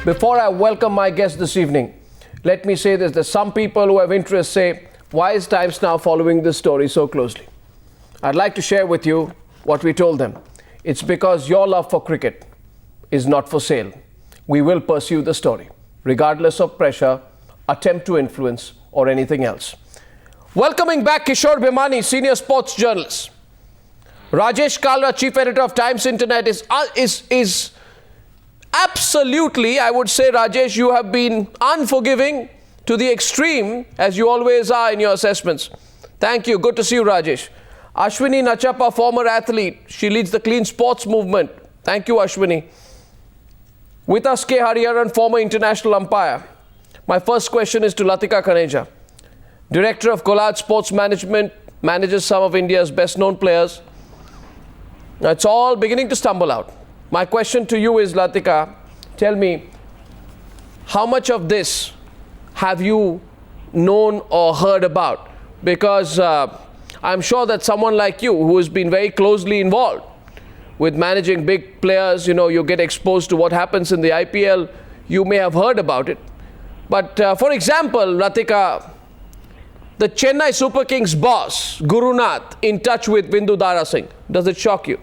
Before I welcome my guest this evening, let me say this. There's some people who have interest say, why is Times Now following this story so closely? I'd like to share with you what we told them. It's because your love for cricket is not for sale. We will pursue the story, regardless of pressure, attempt to influence, or anything else. Welcoming back Kishore Bhimani, senior sports journalist. Rajesh Kalra, chief editor of Times Internet, is absolutely, I would say, Rajesh, you have been unforgiving to the extreme, as you always are in your assessments. Thank you. Good to see you, Rajesh. Ashwini Nachappa, former athlete. She leads the clean sports movement. Thank you, Ashwini. With us, K. Hariharan, former international umpire. My first question is to Latika Khaneja, director of Collage Sports Management, manages some of India's best-known players. Now, it's all beginning to stumble out. My question to you is, Latika, tell me, how much of this have you known or heard about? Because I'm sure that someone like you, who has been very closely involved with managing big players, you get exposed to what happens in the IPL, you may have heard about it. But for example, Latika, the Chennai Super Kings boss, Gurunath, in touch with Vindoo Dara Singh. Does it shock you?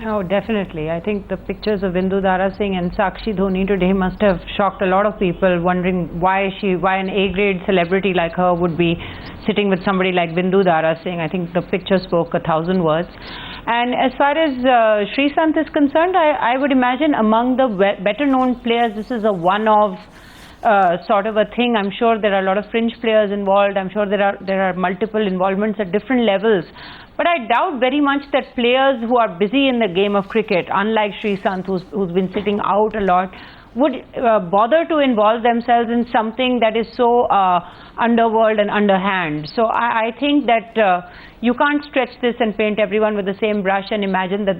Oh, definitely. I think the pictures of Vindoo Randhawa and Sakshi Dhoni today must have shocked a lot of people, wondering why an A-grade celebrity like her would be sitting with somebody like Vindoo Randhawa. I think the picture spoke 1,000 words. And as far as Sreesanth is concerned, I would imagine among the better known players, this is a one-off sort of a thing. I'm sure there are a lot of fringe players involved. I'm sure there are multiple involvements at different levels. But I doubt very much that players who are busy in the game of cricket, unlike Sreesanth, who's been sitting out a lot, would bother to involve themselves in something that is so underworld and underhand. So I think that you can't stretch this and paint everyone with the same brush and imagine that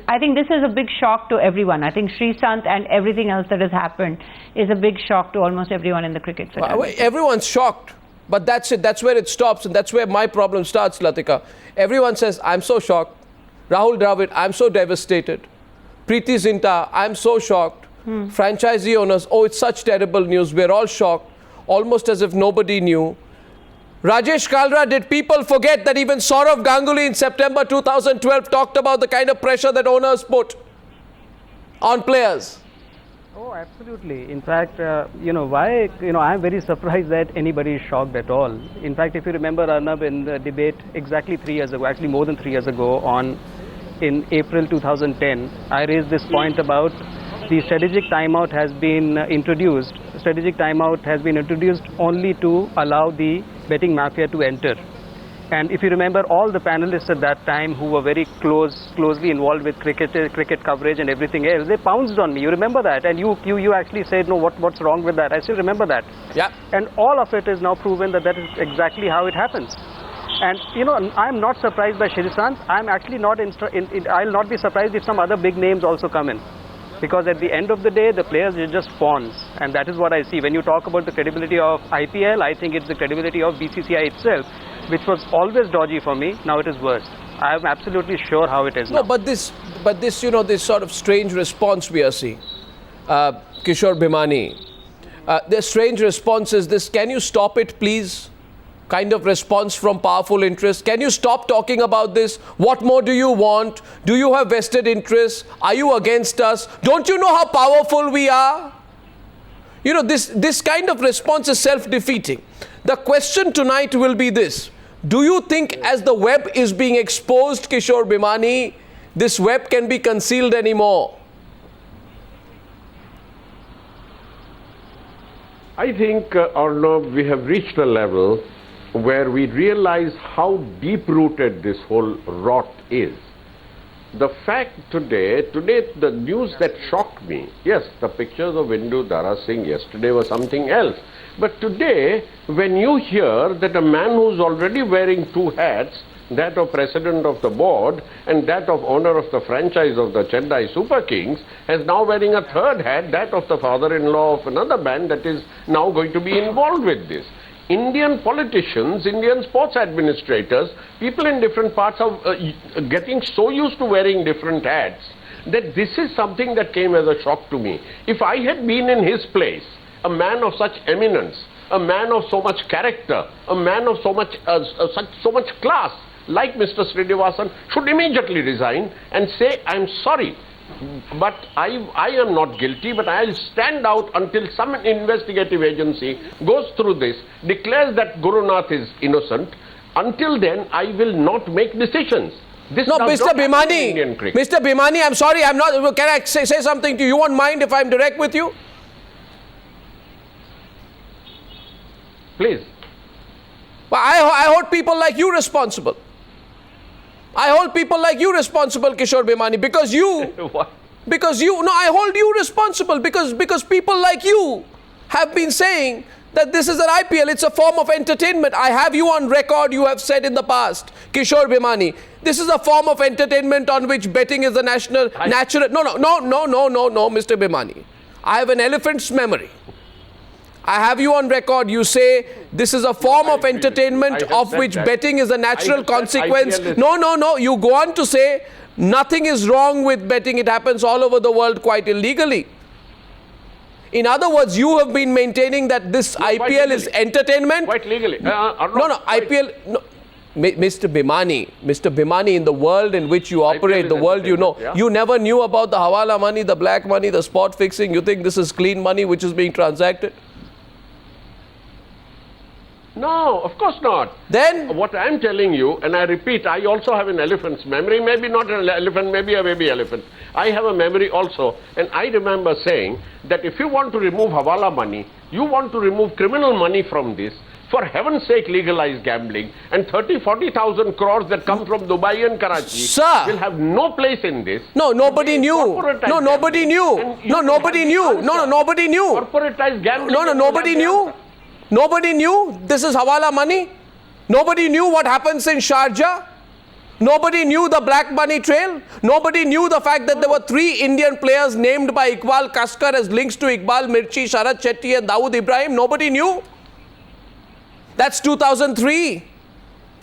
I think this is a big shock to everyone. I think Sreesanth and everything else that has happened is a big shock to almost everyone in the cricket fraternity. Everyone's shocked. But that's it. That's where it stops. And that's where my problem starts, Latika. Everyone says, I'm so shocked. Rahul Dravid, I'm so devastated. Preeti Zinta, I'm so shocked. Franchisee owners, oh, it's such terrible news. We're all shocked. Almost as if nobody knew. Rajesh Kalra, did people forget that even Saurav Ganguly in September 2012 talked about the kind of pressure that owners put on players? Oh, absolutely. In fact, I'm very surprised that anybody is shocked at all. In fact, if you remember, Arnab, in the debate exactly 3 years ago, actually more than 3 years ago, in April 2010, I raised this point about the strategic timeout has been introduced. Strategic timeout has been introduced only to allow the betting mafia to enter. And if you remember, all the panelists at that time who were very closely involved with cricket coverage and everything else, they pounced on me. You remember that? And you actually said, no, what's wrong with that? I still remember that. Yeah. And all of it is now proven that is exactly how it happens. And I'm not surprised by Sreesanth. I'm actually not. I'll not be surprised if some other big names also come in. Because at the end of the day, the players are just pawns. And that is what I see. When you talk about the credibility of IPL, I think it's the credibility of BCCI itself, which was always dodgy for me. Now it is worse. I am absolutely sure how it is now. No, but this sort of strange response we are seeing, Kishore Bhimani, the strange response is this: can you stop it, please? Kind of response from powerful interests. Can you stop talking about this? What more do you want? Do you have vested interests? Are you against us? Don't you know how powerful we are? This kind of response is self-defeating. The question tonight will be this: do you think, as the web is being exposed, Kishore Bhimani, this web can be concealed anymore? I think, Arnav, we have reached a level where we realize how deep-rooted this whole rot is. The fact today, the news that shocked me, yes, the pictures of Vindoo Dara Singh yesterday were something else. But today, when you hear that a man who's already wearing 2 hats, that of president of the board and that of owner of the franchise of the Chennai Super Kings, is now wearing a 3rd hat, that of the father-in-law of another man that is now going to be involved with this. Indian politicians, Indian sports administrators, people in different parts are getting so used to wearing different hats that this is something that came as a shock to me. If I had been in his place, a man of such eminence, a man of so much character, a man of so much class, like Mr. Srinivasan, should immediately resign and say, I'm sorry, but I am not guilty, but I'll stand out until some investigative agency goes through this, declares that Gurunath is innocent. Until then, I will not make decisions. This no, Mr. Bhimani, I'm sorry, I'm not, can I say something to you? You won't mind if I'm direct with you? Please. But I hold people like you responsible. I hold people like you responsible, Kishore Bhimani, because you, What? because you, no, I hold you responsible because people like you have been saying that this is an IPL, it's a form of entertainment. I have you on record, you have said in the past, Kishore Bhimani, this is a form of entertainment on which betting is the natural. No, Mr. Bhimani. I have an elephant's memory. I have you on record, you say this is a form of entertainment of which betting is a natural consequence. No, you go on to say nothing is wrong with betting, it happens all over the world quite illegally. In other words, you have been maintaining that this IPL is entertainment. Quite legally. IPL... No. Mr. Bhimani, in the world in which you operate, the world you know, you never knew about the hawala money, the black money, the spot fixing. You think this is clean money which is being transacted? No, of course not. Then what I am telling you, and I repeat, I also have an elephant's memory, maybe not an elephant, maybe a baby elephant. I have a memory also, and I remember saying that if you want to remove hawala money, you want to remove criminal money from this, for heaven's sake legalize gambling, and 40,000 crores that come from Dubai and Karachi will have no place in this. No, nobody knew. No, nobody knew. No, nobody knew. No, nobody knew. Corporatized gambling. No, nobody knew. Nobody knew this is hawala money. Nobody knew what happens in Sharjah. Nobody knew the black money trail. Nobody knew the fact that there were 3 Indian players named by Iqbal Kaskar as links to Iqbal Mirchi, Sharat Shetty and Dawood Ibrahim. Nobody knew. That's 2003.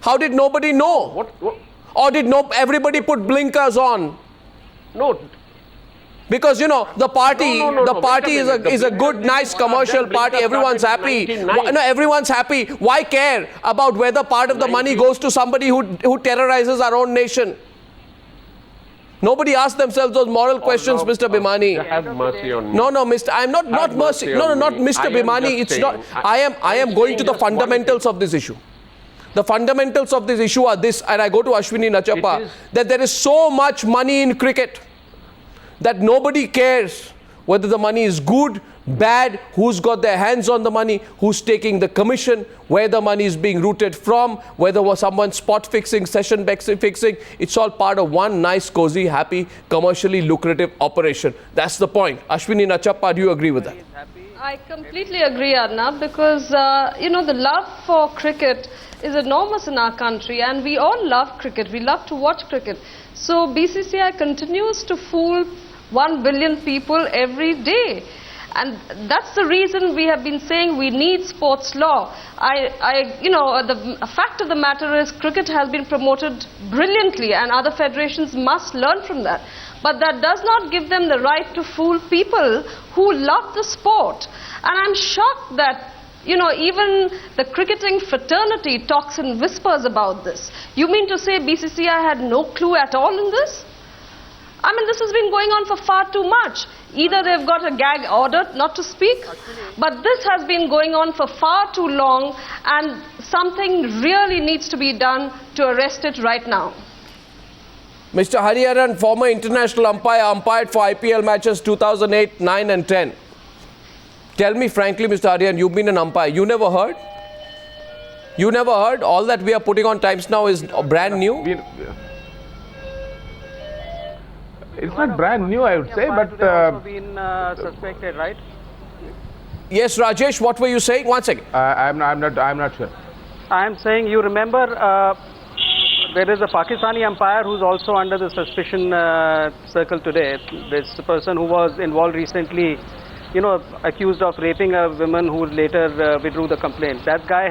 How did nobody know? What? Or did everybody put blinkers on? No. Because the party, the party is a good, nice commercial party. Everyone's happy. Everyone's happy. Why care about whether part of the money goes to somebody who terrorizes our own nation? Nobody asked themselves those moral questions, Mr. Bhimani. Have mercy on me. No, Mr. I'm not mercy. No, not Mr. Bhimani. It's not. I am going to the fundamentals of this issue. The fundamentals of this issue are this, and I go to Ashwini Nachappa, that there is so much money in cricket that nobody cares whether the money is good, bad, who's got their hands on the money, who's taking the commission, where the money is being routed from, whether was someone spot fixing, session fixing. It's all part of one nice, cozy, happy, commercially lucrative operation. That's the point. Ashwini Nachappa, do you agree with that? I completely agree, Arnab, because, the love for cricket is enormous in our country, and we all love cricket. We love to watch cricket. So BCCI continues to fool 1 billion people every day. And that's the reason we have been saying we need sports law. The fact of the matter is cricket has been promoted brilliantly, and other federations must learn from that. But that does not give them the right to fool people who love the sport. And I'm shocked that even the cricketing fraternity talks in whispers about this. You mean to say BCCI had no clue at all in this? I mean, this has been going on for far too much. Either they've got a gag order not to speak, but this has been going on for far too long, and something really needs to be done to arrest it right now. Mr. Hariharan, former international umpire, umpired for IPL matches 2008, 9 and 10. Tell me frankly, Mr. Hariharan, you've been an umpire. You never heard? You never heard? All that we are putting on Times Now is brand new? It's not brand new, I would say, but... also been suspected, right? Yes, Rajesh, what were you saying? 1 second. I'm not sure. I am saying, you remember, there is a Pakistani umpire who's also under the suspicion circle today. This person who was involved recently, accused of raping a woman who later withdrew the complaint. That guy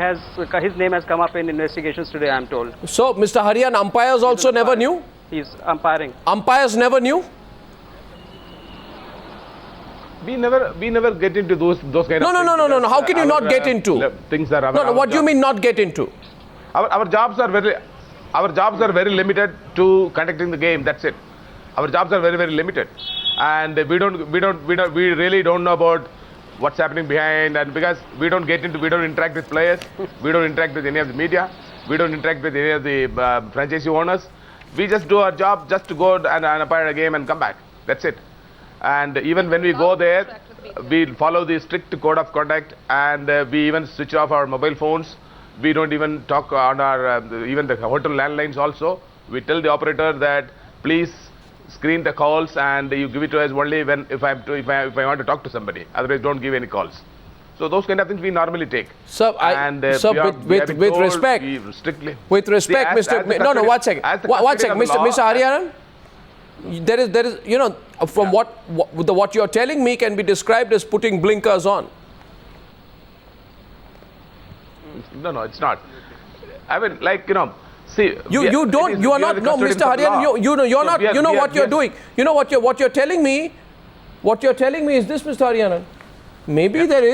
his name has come up in investigations today, I'm told. So, Mr. Hariharan, umpires also never knew? He's umpiring. Umpires never knew? we never get into those kind of things. No. How can you not get into? Things are No. What do you mean not get into? Our jobs are very limited to conducting the game. That's it. Our jobs are very limited, and we really don't know about what's happening behind, and because we don't interact with players, we don't interact with any of the media, we don't interact with any of the franchisee owners. We just do our job just to go and umpire a game and come back. That's it. And even when we go there, we follow the strict code of conduct, and we even switch off our mobile phones. We don't even talk on our even the hotel landlines also. We tell the operator that please screen the calls and you give it to us only when if I want to talk to somebody. Otherwise, don't give any calls. So those kind of things we normally take. Sir, with respect, Mr. No, 1 second. 1 second, Mr. Hariharan. There is, you know, from what you're telling me can be described as putting blinkers on. No, it's not. I mean, like, you know, see. You are not, no, Mr. Hariharan, you're not, you know what you're doing. You know what you're telling me. What you're telling me is this, Mr. Hariharan. Maybe there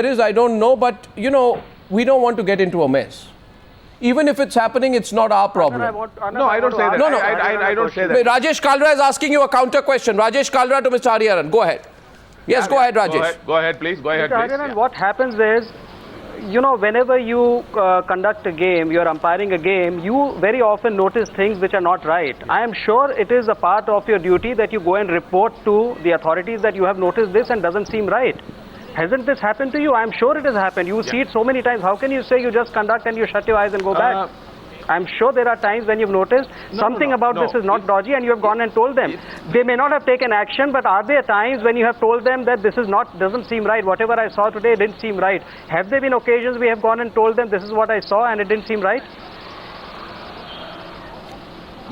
is, I don't know, but, you know, we don't want to get into a mess. Even if it's happening, it's not our problem. No, I don't say that. No. I don't say that. Rajesh Kalra is asking you a counter question. Rajesh Kalra to Mr. Hariharan. Go ahead. Yes, go ahead, Rajesh. Go ahead, please. Go ahead, please. Hariharan, what happens is, you know, whenever you conduct a game, you're umpiring a game, you very often notice things which are not right. I am sure it is a part of your duty that you go and report to the authorities that you have noticed this and doesn't seem right. Hasn't this happened to you? I am sure it has happened. You see it so many times. How can you say you just conduct and you shut your eyes and go back? I'm sure there are times when you've noticed something about this is not dodgy and you have gone and told them. They may not have taken action, but are there times when you have told them that this is doesn't seem right, whatever I saw today didn't seem right? Have there been occasions we have gone and told them this is what I saw and it didn't seem right?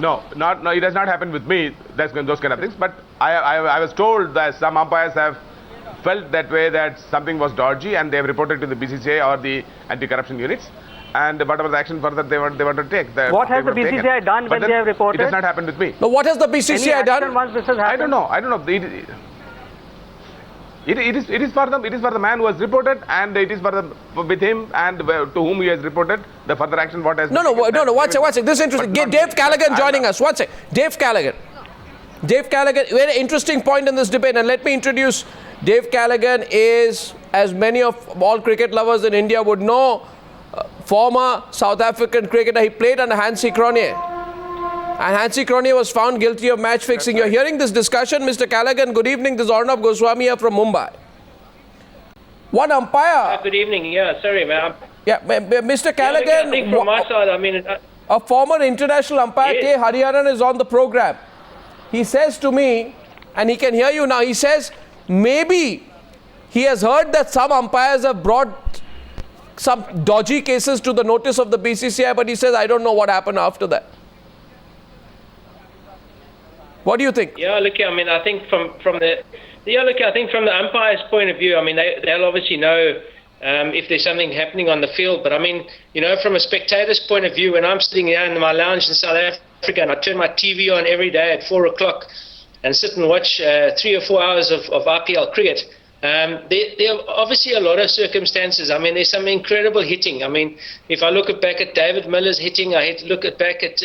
No, it has not happened with me, those kind of things, but I was told that some umpires have felt that way, that something was dodgy and they have reported to the BCCI or the anti-corruption units. And whatever the action further they want to take. What has the BCCI done when they have reported? It has not happened with me. But what has the BCCI done? Once this has happened? I don't know. It is for the man who has reported, and it is with him and to whom he has reported the further action. What has no. 1 second. This is interesting. Dave Callaghan joining us. 1 second. Dave Callaghan, very interesting point in this debate, and let me introduce Dave Callaghan. Is, as many of all cricket lovers in India would know, former South African cricketer. He played under Hansie Cronje, and Hansie Cronje was found guilty of match fixing. You're hearing this discussion, Mr. Callaghan. Good evening. This is Arnab Goswami here from Mumbai. One umpire. Good evening. Yeah, sorry, man. Yeah, Mr. Callaghan. I think from my side, I mean, a former international umpire, yes. K. Hariharan, is on the program. He says to me, and he can hear you now. He says maybe he has heard that some umpires have brought some dodgy cases to the notice of the BCCI, but he says, I don't know what happened after that. What do you think? Yeah, look, I mean, I think from the umpire's point of view, I mean, they'll obviously know if there's something happening on the field. But I mean, you know, from a spectator's point of view, when I'm sitting here in my lounge in South Africa and I turn my TV on every day at 4 o'clock and sit and watch 3 or 4 hours of IPL cricket, there are obviously a lot of circumstances. I mean, there's some incredible hitting. I mean, if I look back at David Miller's hitting, I look back at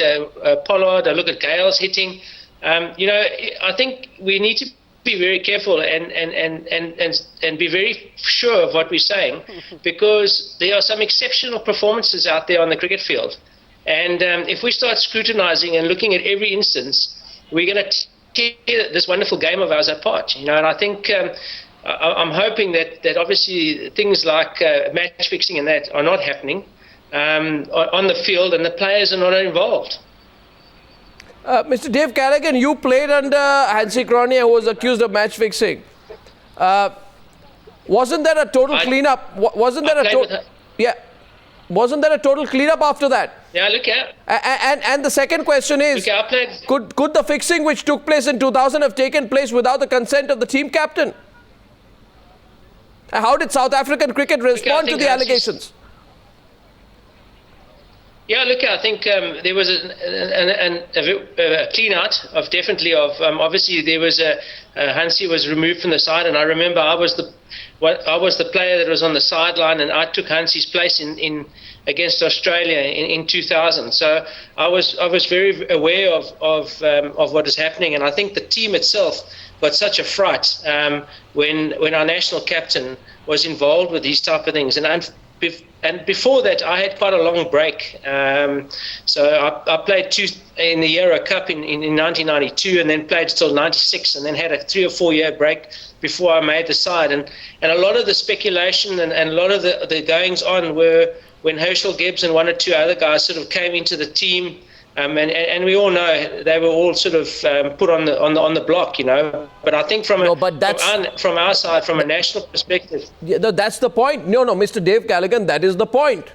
Pollard, I look at Gale's hitting. You know, I think we need to be very careful and be very sure of what we're saying, because there are some exceptional performances out there on the cricket field. And if we start scrutinizing and looking at every instance, we're going to tear this wonderful game of ours apart. You know, and I think I'm hoping that obviously things like match fixing and that are not happening on the field, and the players are not involved. Mr. Dave Callaghan, you played under Hansie Cronje, who was accused of match fixing. Wasn't there a total cleanup? Wasn't there a total cleanup after that? Yeah, look at. And the second question is, could the fixing which took place in 2000 have taken place without the consent of the team captain? How did South African cricket respond to the allegations? Yeah, look, I think there was a clean out of obviously there was Hansi was removed from the side, and I remember I was the player that was on the sideline, and I took Hansi's place in against Australia in 2000. So I was very aware of what is happening, and I think the team itself got such a fright when our national captain was involved with these type of things, and before that, I had quite a long break. So I played in the Euro Cup in 1992, and then played till 96, and then had a 3 or 4 year break before I made the side. And a lot of the speculation and a lot of the goings on were when Herschel Gibbs and 1 or 2 other guys sort of came into the team. And we all know they were all sort of put on the block, you know. But I think from our side, from a national perspective, that's the point. No, Mr. Dave Callaghan, that is the point.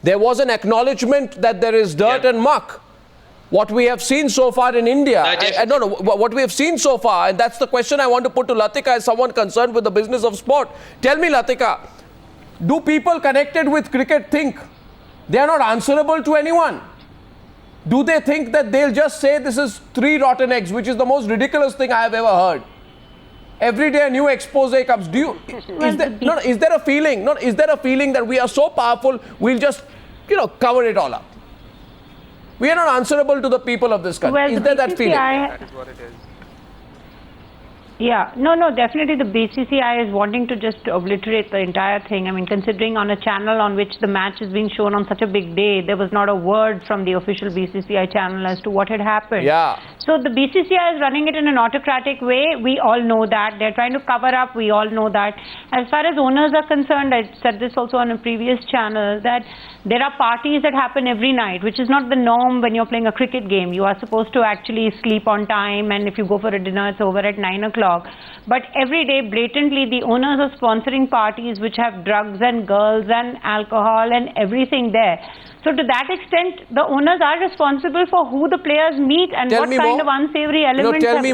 There was an acknowledgement that there is dirt and muck. What we have seen so far in India, what we have seen so far, and that's the question I want to put to Latika as someone concerned with the business of sport. Tell me, Latika, do people connected with cricket think they are not answerable to anyone? Do they think that they'll just say this is 3 rotten eggs, which is the most ridiculous thing I have ever heard? Every day a new expose comes. Is there a feeling? Is there a feeling that we are so powerful, we'll just, cover it all up? We are not answerable to the people of this country. Well, is there that feeling? That is what it is. Yeah, no, definitely the BCCI is wanting to just obliterate the entire thing. I mean, considering on a channel on which the match is being shown on such a big day, there was not a word from the official BCCI channel as to what had happened. Yeah. So the BCCI is running it in an autocratic way. We all know that. They're trying to cover up. We all know that. As far as owners are concerned, I said this also on a previous channel, that there are parties that happen every night, which is not the norm when you're playing a cricket game. You are supposed to actually sleep on time, and if you go for a dinner, it's over at 9 o'clock. But every day, blatantly, the owners are sponsoring parties which have drugs and girls and alcohol and everything there. So to that extent, the owners are responsible for who the players meet and what kind of unsavory elements get into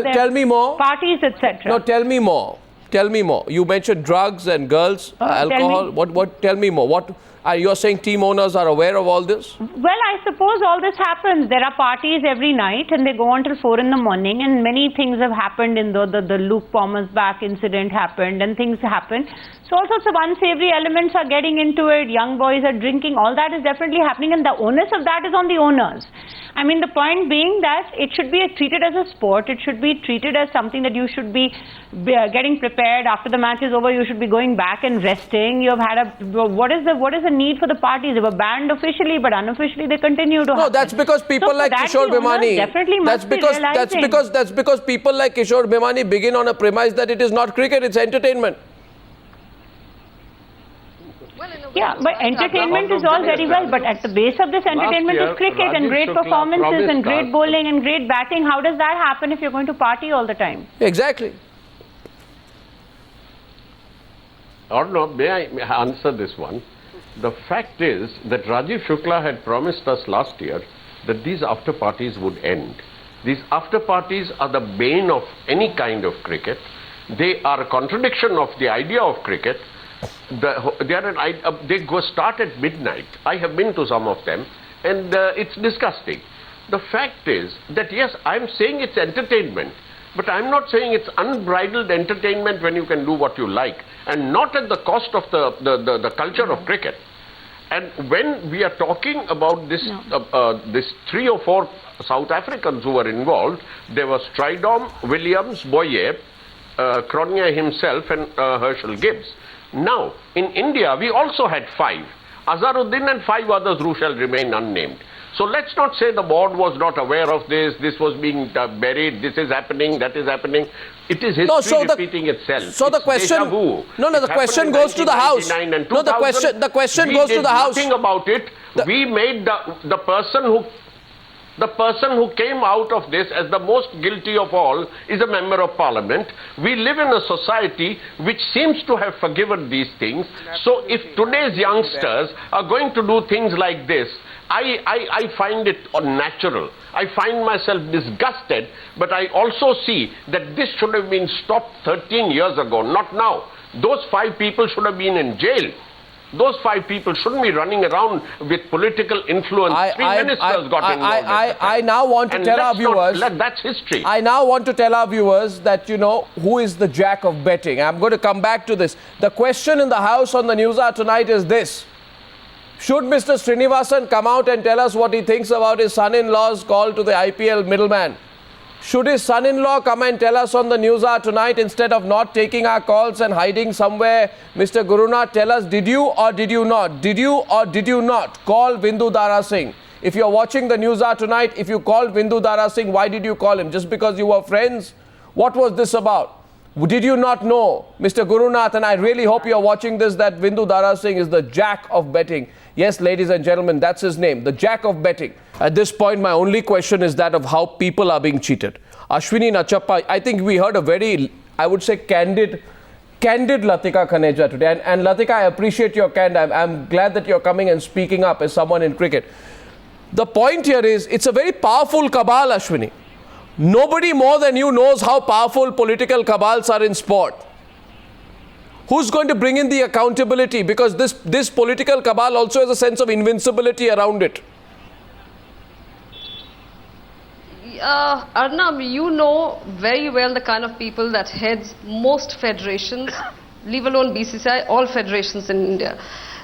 their parties, etc. No, tell me more. Tell me more. You mentioned drugs and girls, alcohol. What? Tell me more. What? You're saying team owners are aware of all this? Well, I suppose all this happens. There are parties every night and they go on till 4 in the morning, and many things have happened. In the Luke Palmer's back incident happened, and things happen. So all sorts of unsavory elements are getting into it. Young boys are drinking. All that is definitely happening, and the onus of that is on the owners. I mean, the point being that it should be treated as a sport. It should be treated as something that you should be getting prepared. After the match is over, you should be going back and resting. You have had what is the need for the parties? They were banned officially, but unofficially they continue to. No, that's because people like Kishore Bhimani. That's because people like Kishore Bhimani begin on a premise that it is not cricket; it's entertainment. Yeah, but entertainment is all very well, but at the base of this entertainment is cricket and great performances and great bowling and great batting. How does that happen if you're going to party all the time? Exactly. Arnab, may I answer this one? The fact is that Rajiv Shukla had promised us last year that these after parties would end. These after parties are the bane of any kind of cricket. They are a contradiction of the idea of cricket. They go start at midnight. I have been to some of them, and it's disgusting. The fact is that yes, I'm saying it's entertainment, but I'm not saying it's unbridled entertainment when you can do what you like, and not at the cost of the culture of cricket. And when we are talking about this, this 3 or 4 South Africans who were involved, there was Stridom, Williams, Boye, Cronje himself, and Herschel Gibbs. Now, in India, we also had 5. Azharuddin and 5 others who shall remain unnamed. So let's not say the board was not aware of this, this was being buried, this is happening, that is happening. It is history repeating itself. So the question, the question goes to the House. No, the question goes to the House. Nothing about it. We made the person who came out of this as the most guilty of all is a member of parliament. We live in a society which seems to have forgiven these things. So if today's youngsters are going to do things like this, I find it unnatural. I find myself disgusted, but I also see that this should have been stopped 13 years ago, not now. Those 5 people should have been in jail. Those 5 people shouldn't be running around with political influence. 3 ministers got involved. I now want to tell our viewers. That's history. I now want to tell our viewers that, you know, who is the jack of betting. I'm going to come back to this. The question in the House on the Newshour tonight is this. Should Mr. Srinivasan come out and tell us what he thinks about his son-in-law's call to the IPL middleman? Should his son-in-law come and tell us on the Newshour tonight instead of not taking our calls and hiding somewhere? Mr. Gurunath, tell us, did you or did you not? Did you or did you not call Vindoo Dara Singh? If you're watching the Newshour tonight, if you called Vindoo Dara Singh, why did you call him? Just because you were friends? What was this about? Did you not know, Mr. Gurunath, and I really hope you're watching this, that Vindoo Dara Singh is the jack of betting? Yes, ladies and gentlemen, that's his name, the jack of betting. At this point, my only question is that of how people are being cheated. Ashwini Nachappa, I think we heard a very, I would say, candid Latika Khaneja today. And Latika, I appreciate your candor. I'm glad that you're coming and speaking up as someone in cricket. The point here is, it's a very powerful cabal, Ashwini. Nobody more than you knows how powerful political cabals are in sport. Who's going to bring in the accountability? Because this political cabal also has a sense of invincibility around it. Arnab, you know very well the kind of people that heads most federations, leave alone BCCI, all federations in India.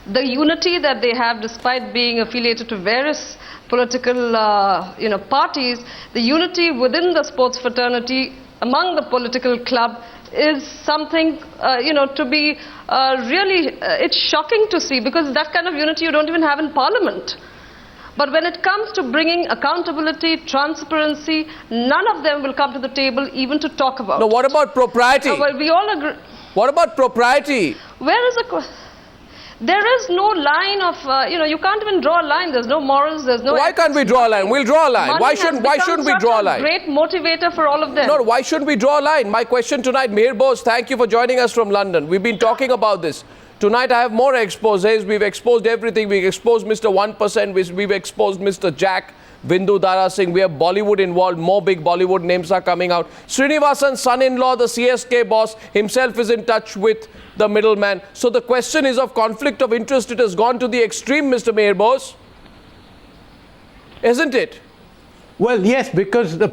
The unity that they have, despite being affiliated to various political parties, the unity within the sports fraternity, among the political club, is something, to be really, it's shocking to see, because that kind of unity you don't even have in Parliament. But when it comes to bringing accountability, transparency, none of them will come to the table even to talk about it. What about propriety? Well, we all agree. What about propriety? Where is the... There is no line of, you can't even draw a line. There's no morals, there's no... Why can't we draw a line? We'll draw a line. Why shouldn't we draw a line? Great motivator for all of them. No, why shouldn't we draw a line? My question tonight, Meher Bose, thank you for joining us from London. We've been talking about this. Tonight I have more exposés. We've exposed everything. We've exposed Mr. 1%. We've exposed Mr. Jack, Vindoo Dara Singh. We have Bollywood involved. More big Bollywood names are coming out. Srinivasan's son-in-law, the CSK boss, himself is in touch with the middleman. So the question is of conflict of interest. It has gone to the extreme, Mr. Meher Bose. Isn't it? Well, yes, because I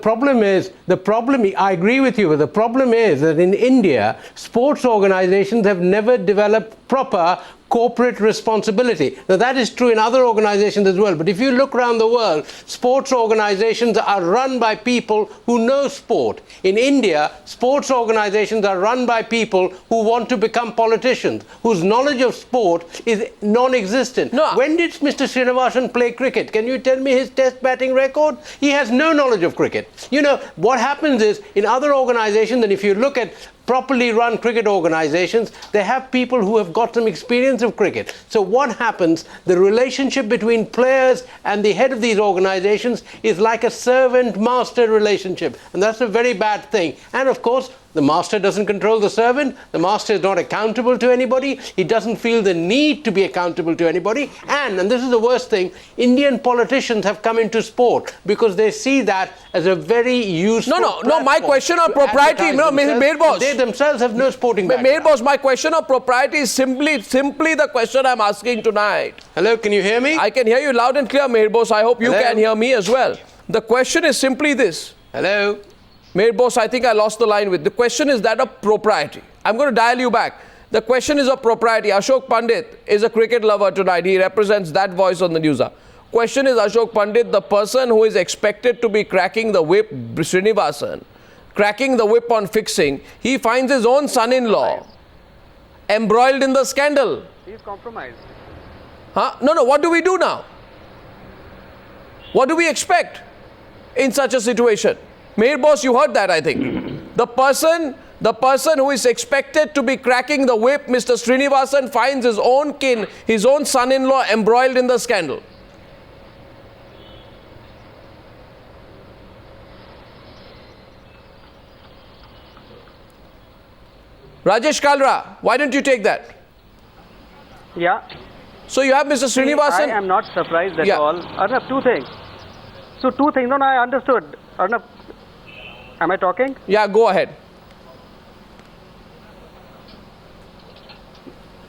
agree with you, but the problem is that in India, sports organizations have never developed proper corporate responsibility. Now, that is true in other organizations as well, but if you look around the world, sports organizations are run by people who know sport. In India, sports organizations are run by people who want to become politicians, whose knowledge of sport is non-existent. No. When did Mr. Srinivasan play cricket? Can you tell me his test batting record? He has no knowledge of cricket. You know, what happens is, in other organizations, and if you look at properly run cricket organizations, they have people who have got some experience of cricket. So what happens, the relationship between players and the head of these organizations is like a servant-master relationship, and that's a very bad thing. And of course, the master doesn't control the servant, the master is not accountable to anybody, he doesn't feel the need to be accountable to anybody, and this is the worst thing, Indian politicians have come into sport because they see that as a very useful No, my question on propriety, Meher Bose. They themselves have no sporting background. Meher Bose, my question on propriety is simply the question I'm asking tonight. Hello, can you hear me? I can hear you loud and clear, Meher Bose. I hope you can hear me as well. The question is simply this. Hello? Meher Bose, I think I lost the line with. The question is that of propriety. I'm going to dial you back. The question is of propriety. Ashok Pandit is a cricket lover tonight. He represents that voice on the Newshour. Question is, Ashok Pandit, the person who is expected to be cracking the whip, Srinivasan, cracking the whip on fixing, he finds his own son-in-law embroiled in the scandal. He's compromised. Huh? No, what do we do now? What do we expect in such a situation? Meher Bose, you heard that, I think. The person who is expected to be cracking the whip, Mr. Srinivasan, finds his own kin, his own son-in-law embroiled in the scandal. Rajesh Kalra, why don't you take that? Yeah. So you have Mr. Srinivasan. I am not surprised at all. Arnab, two things. So two things. No, I understood. Arnab, am I talking? Yeah, go ahead.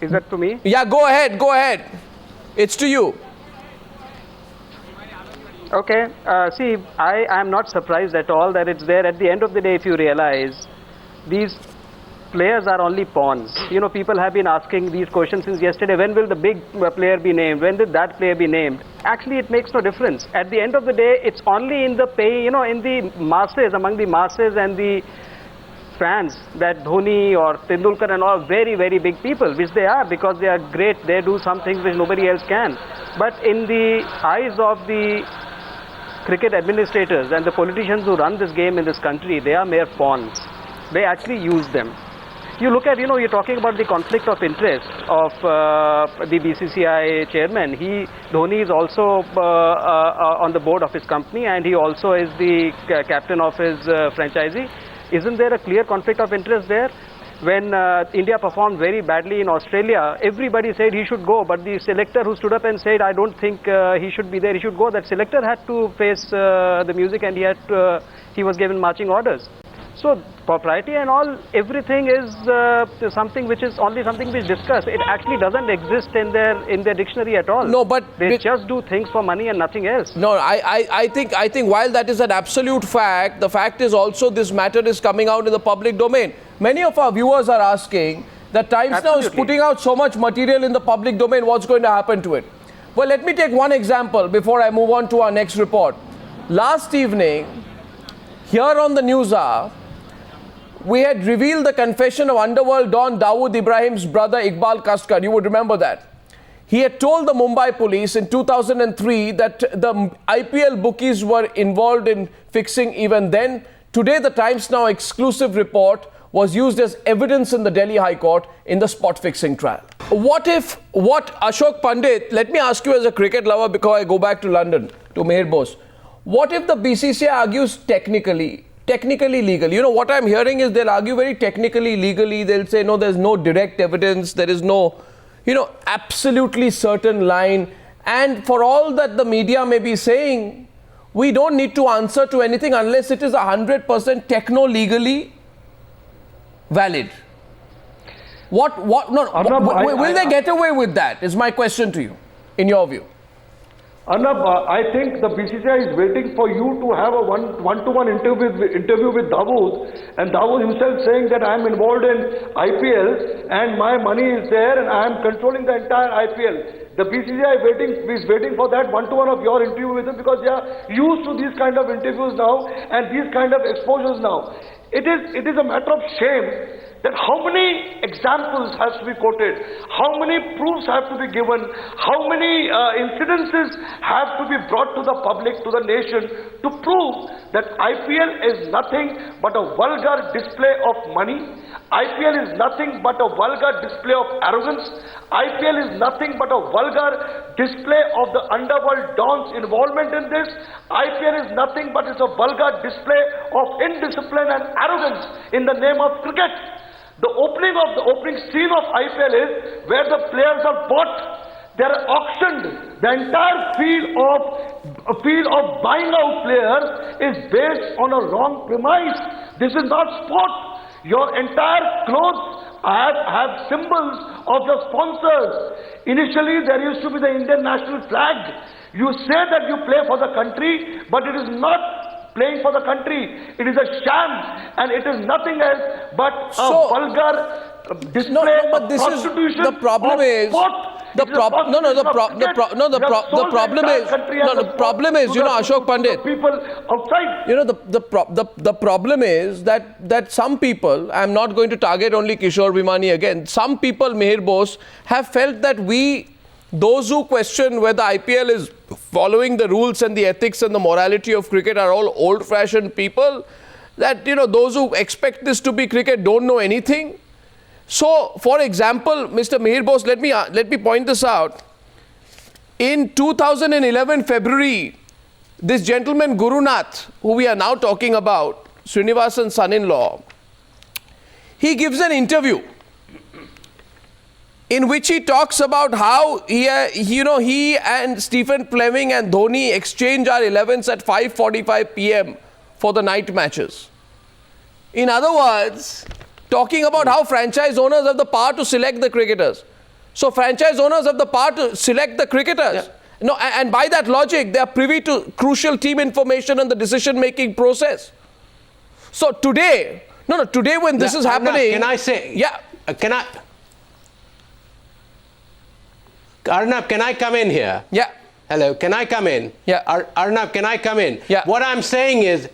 Is that to me? Yeah, go ahead, go ahead. It's to you. Okay, see, I am not surprised at all that it's there. At the end of the day, if you realize, these players are only pawns. You know, people have been asking these questions since yesterday. When will the big player be named? When did that player be named? Actually, it makes no difference. At the end of the day, it's only in the pay, you know, in the masses, among the masses and the fans, that Dhoni or Tendulkar and all very, very big people, which they are, because they are great. They do some things which nobody else can. But in the eyes of the cricket administrators and the politicians who run this game in this country, they are mere pawns. They actually use them. You look at, you know, you're talking about the conflict of interest of the BCCI chairman. Dhoni is also on the board of his company, and he also is the captain of his franchisee. Isn't there a clear conflict of interest there? When India performed very badly in Australia, everybody said he should go, but the selector who stood up and said, I don't think he should be there, he should go, that selector had to face the music, and he was given marching orders. So propriety and all, everything is something which is only something which is discussed. It actually doesn't exist in their dictionary at all. No, but they just do things for money and nothing else. No, I think while that is an absolute fact, the fact is also this matter is coming out in the public domain. Many of our viewers are asking that Times Now is putting out so much material in the public domain, what's going to happen to it? Well, let me take one example before I move on to our next report. Last evening, here on the Newshour, we had revealed the confession of underworld Don Dawood Ibrahim's brother Iqbal Kastkar. You would remember that. He had told the Mumbai police in 2003 that the IPL bookies were involved in fixing even then. Today, the Times Now exclusive report was used as evidence in the Delhi High Court in the spot fixing trial. What Ashok Pandit, let me ask you as a cricket lover before I go back to London, to Meher Bose. What if the BCCI argues technically, legally? You know, what I'm hearing is they'll argue very technically, legally. They'll say, no, there's no direct evidence. There is no, you know, absolutely certain line. And for all that the media may be saying, we don't need to answer to anything unless it is 100% techno-legally valid. Will they get away with that, is my question to you, in your view? Arnab, I think the BCCI is waiting for you to have a one-to-one interview with Dawood, and Dawood himself saying that I am involved in IPL and my money is there and I am controlling the entire IPL. The BCCI is waiting for that one-to-one of your interview with him, because they are used to these kind of interviews now and these kind of exposures now. It is a matter of shame that how many examples has to be quoted, how many proofs have to be given, how many incidences have to be brought to the public, to the nation, to prove that IPL is nothing but a vulgar display of money. IPL is nothing but a vulgar display of arrogance. IPL is nothing but a vulgar display of the underworld dons' involvement in this. IPL is nothing but it's a vulgar display of indiscipline and arrogance in the name of cricket. The opening scene of IPL is where the players are bought. They are auctioned. The entire field of buying out players is based on a wrong premise. This is not sport. Your entire clothes have symbols of the sponsors. Initially, there used to be the Indian national flag. You say that you play for the country, but it is not playing for the country. It is a sham, and it is nothing else but a vulgar display of prostitution. The problem is, the problem is, you know, Ashok Pandit, people outside. You know, the problem is that some people, I'm not going to target only Kishore Bhimani again, some people, Meher Bose, have felt that those who question whether IPL is following the rules and the ethics and the morality of cricket are all old-fashioned people, that, you know, those who expect this to be cricket don't know anything. So, for example, Mr. Meher Bose, let me point this out. In 2011 February, this gentleman Gurunath, who we are now talking about, Srinivasan's son-in-law, he gives an interview in which he talks about how he and Stephen Fleming and Dhoni exchange our 11s at 5:45 p.m. for the night matches. In other words, talking about how franchise owners have the power to select the cricketers. So franchise owners have the power to select the cricketers. Yeah. No, and by that logic, they are privy to crucial team information and the decision-making process. So today, today when this is happening... Can I say... Yeah. Arnab, can I come in here? Yeah. Hello, can I come in? Yeah. Arnab, can I come in? Yeah. What I'm saying is,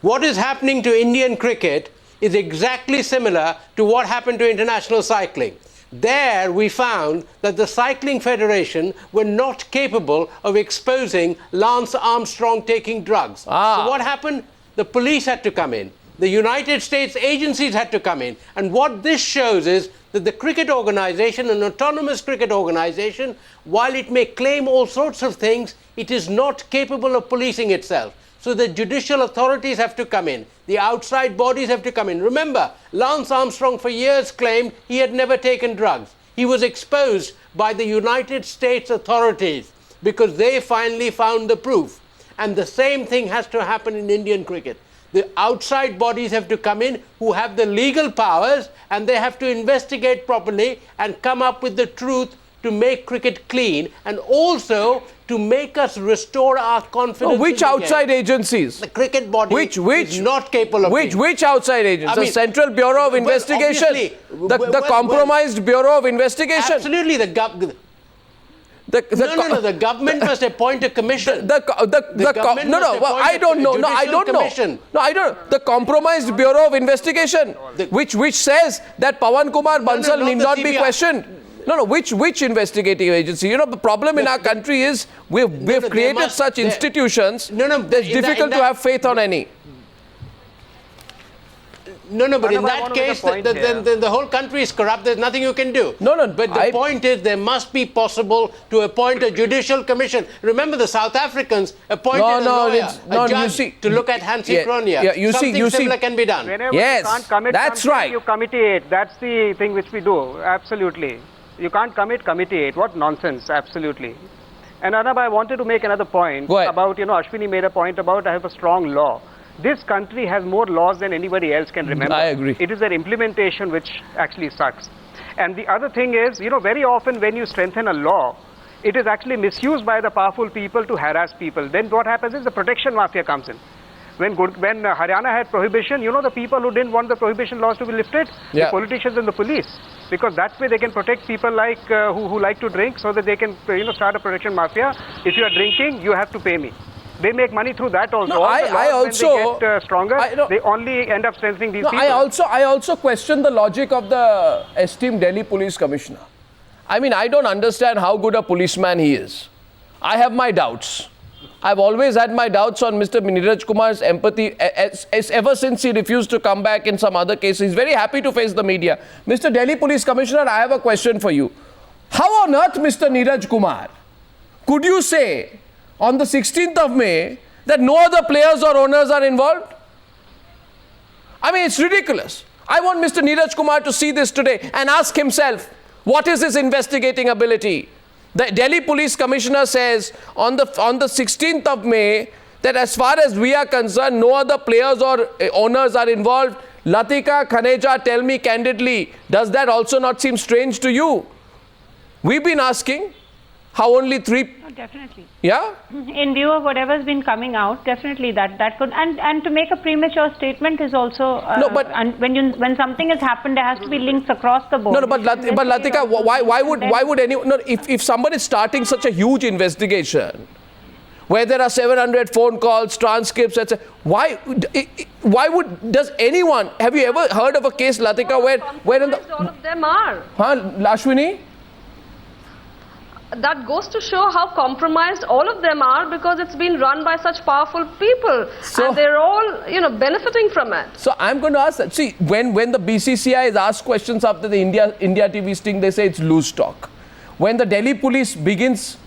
what is happening to Indian cricket is exactly similar to what happened to international cycling. There we found that the Cycling Federation were not capable of exposing Lance Armstrong taking drugs. So what happened? The police had to come in. The United States agencies had to come in. And what this shows is that the cricket organization, an autonomous cricket organization, while it may claim all sorts of things, it is not capable of policing itself. So the judicial authorities have to come in. The outside bodies have to come in. Remember, Lance Armstrong for years claimed he had never taken drugs. He was exposed by the United States authorities because they finally found the proof. And the same thing has to happen in Indian cricket. The outside bodies have to come in who have the legal powers, and they have to investigate properly and come up with the truth to make cricket clean and also to make us restore our confidence. Which outside agencies? The cricket body is not capable of Which outside agencies? The Central Bureau of Investigation? The compromised Bureau of Investigation? Absolutely. The government must appoint a commission. I don't know. The compromised Bureau of Investigation, which says that Pawan Kumar Bansal need not be questioned. Which investigating agency? The problem in our country is we've created such institutions that it's difficult to have faith on any. But in that case, the whole country is corrupt. There's nothing you can do. But the point is, there must be possible to appoint a judicial commission. Remember, the South Africans appointed a judge to look at Hansi Cronje. Something similar can be done. Whenever you can't commit that's right. You committee it. That's the thing which we do. Absolutely. You can't committee it. What nonsense. Absolutely. And Arnab, I wanted to make another point about, Ashwini made a point about I have a strong law. This country has more laws than anybody else can remember. I agree. It is their implementation which actually sucks. And the other thing is, very often when you strengthen a law, it is actually misused by the powerful people to harass people. Then what happens is the protection mafia comes in. When Haryana had prohibition, the people who didn't want the prohibition laws to be lifted, the politicians and the police. Because that's way they can protect people like who like to drink, so that they can start a protection mafia. If you are drinking, you have to pay me. They make money through that also. No, I also, when they get stronger, they only end up strengthening these people. I also question the logic of the esteemed Delhi Police Commissioner. I mean, I don't understand how good a policeman he is. I have my doubts. I've always had my doubts on Mr. Neeraj Kumar's empathy ever since he refused to come back in some other cases. He's very happy to face the media. Mr. Delhi Police Commissioner, I have a question for you. How on earth, Mr. Neeraj Kumar, could you say on the 16th of May that no other players or owners are involved? I mean, it's ridiculous. I want Mr. Neeraj Kumar to see this today and ask himself, what is his investigating ability? The Delhi Police Commissioner says on the 16th of May that as far as we are concerned, no other players or owners are involved. Latika, Khaneja, tell me candidly, does that also not seem strange to you? We've been asking how only 3... Oh, definitely. Yeah? In view of whatever's been coming out, definitely that could... And to make a premature statement is also... and when something has happened, there has to be links across the board. But Latika, why would anyone... No, if somebody is starting such a huge investigation, where there are 700 phone calls, transcripts, etc., does anyone... Have you ever heard of a case, Latika, where in the... all of them are. Ashwini? That goes to show how compromised all of them are, because it's been run by such powerful people, and they're all, benefiting from it. So I'm going to ask that. See, when the BCCI is asked questions after the India TV sting, they say it's loose talk. When the Delhi police begins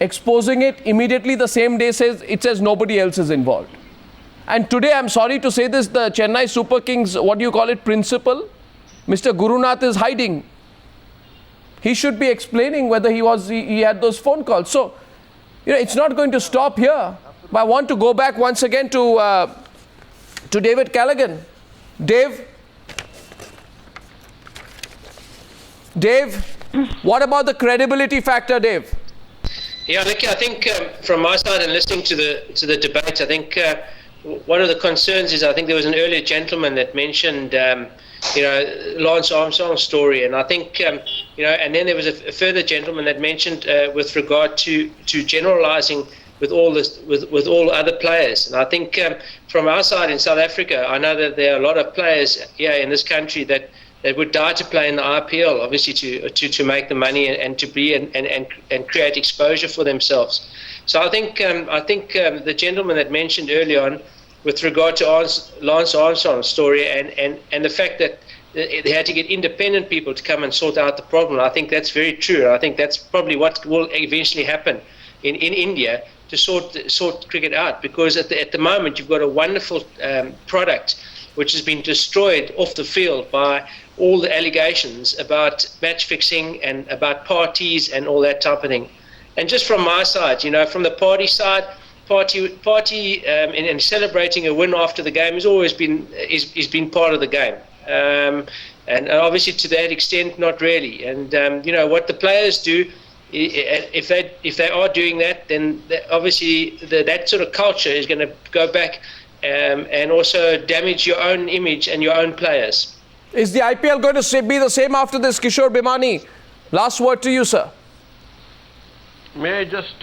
exposing it, immediately the same day it says nobody else is involved. And today, I'm sorry to say this, the Chennai Super Kings, principal, Mr. Gurunath is hiding. He should be explaining whether he had those phone calls. So, it's not going to stop here. But I want to go back once again to David Callaghan. Dave, What about the credibility factor, Dave? Yeah, look, I think from my side and listening to the debate, I think one of the concerns is I think there was an earlier gentleman that mentioned, Lance Armstrong's story, and I think, and then there was a further gentleman that mentioned with regard to generalising with all other players, and I think from our side in South Africa, I know that there are a lot of players here in this country that would die to play in the IPL, obviously to make the money and to be and create exposure for themselves. So I think the gentleman that mentioned early on, with regard to Lance Armstrong's story and the fact that they had to get independent people to come and sort out the problem, I think that's very true. I think that's probably what will eventually happen in India to sort cricket out, because at the moment you've got a wonderful product which has been destroyed off the field by all the allegations about match fixing and about parties and all that type of thing. And just from my side, from the party side, and celebrating a win after the game has always been part of the game. And obviously to that extent, not really. And what the players do, if they are doing that, then obviously that sort of culture is going to go back and also damage your own image and your own players. Is the IPL going to be the same after this? Kishore Bhimani, last word to you, sir. May I just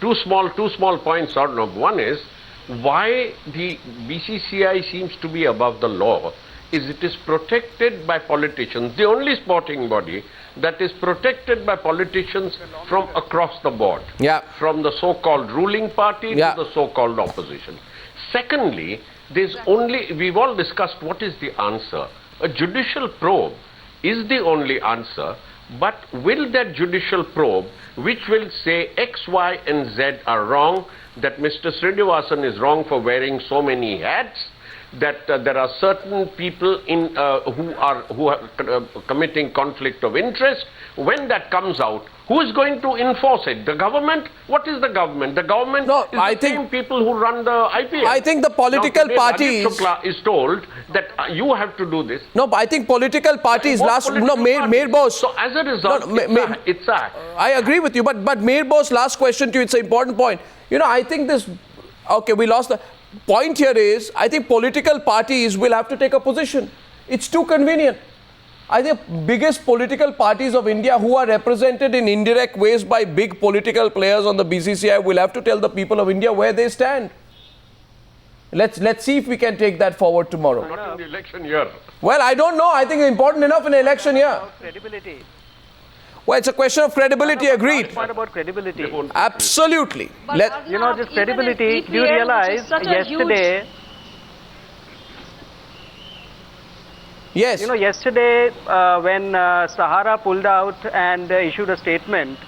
two small points out of. One is why the BCCI seems to be above the law is it is protected by politicians, the only sporting body that is protected by politicians from across the board, from the so-called ruling party to the so-called opposition. Secondly, we've all discussed what is the answer. A judicial probe is the only answer, but will that judicial probe, which will say X, Y and Z are wrong, that Mr. Srinivasan is wrong for wearing so many hats, that there are certain people who are committing conflict of interest, when that comes out, who is going to enforce it? The government? What is the government? The government is the same people who run the IPL. I think the political parties is told that you have to do this. No, but I think political parties Mayor Boss. So as a result, it's a I agree with you, but Mayor Boss, last question to you, it's an important point. I think this, okay, we lost the point here is, I think political parties will have to take a position. It's too convenient. I think biggest political parties of India who are represented in indirect ways by big political players on the BCCI will have to tell the people of India where they stand. Let's see if we can take that forward tomorrow. Not in the election year. Well, I don't know. I think it's important enough in the election year. Credibility. Well, it's a question of credibility, agreed. Point about credibility. Absolutely. This credibility, do you realize yesterday... Yes. Yesterday when Sahara pulled out and issued a statement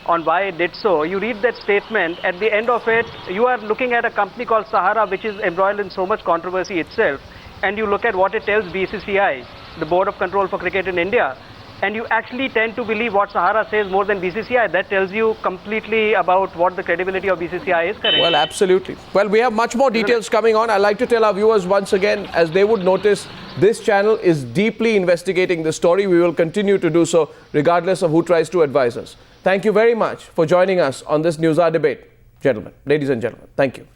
on why it did so, you read that statement, at the end of it, you are looking at a company called Sahara, which is embroiled in so much controversy itself, and you look at what it tells BCCI, the Board of Control for Cricket in India, and you actually tend to believe what Sahara says more than BCCI. That tells you completely about what the credibility of BCCI is currently. Well, absolutely. Well, we have much more details coming on. I'd like to tell our viewers once again, as they would notice, this channel is deeply investigating the story. We will continue to do so regardless of who tries to advise us. Thank you very much for joining us on this Newshour Debate, gentlemen, ladies and gentlemen. Thank you.